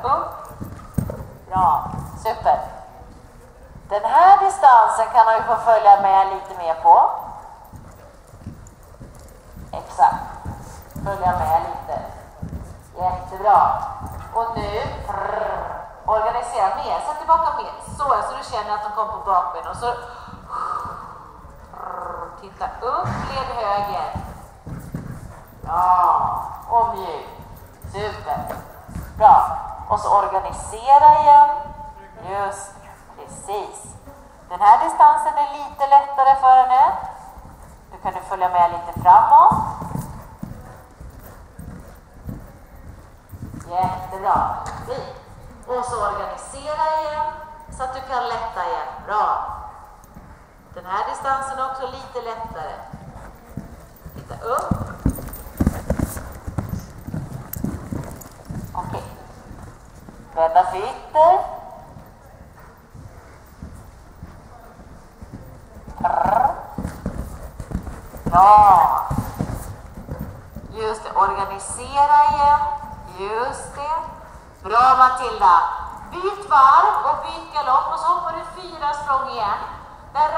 upp. Bra, super. Den här distansen kan man ju få följa med lite mer på. Exakt. Följa med lite. Jättebra. Och nu organisera mer. Sätt tillbaka mer. Så du känner att de kommer på bakben. Och så titta upp, led höger. Ja, och mjuk. Super. Bra. Och så organisera igen. Just, precis. Den här distansen är lite lättare för henne. Nu kan du följa med lite framåt. Jättebra. Och så organisera igen så att du kan lätta igen. Bra. Den här distansen är också lite lättare. Titta upp. Okej. Vända fötter. Bra. Just det. Organisera igen. Just det. Bra Matilda. Byt varv och byt galopp och så hoppar du 4 språng igen. Där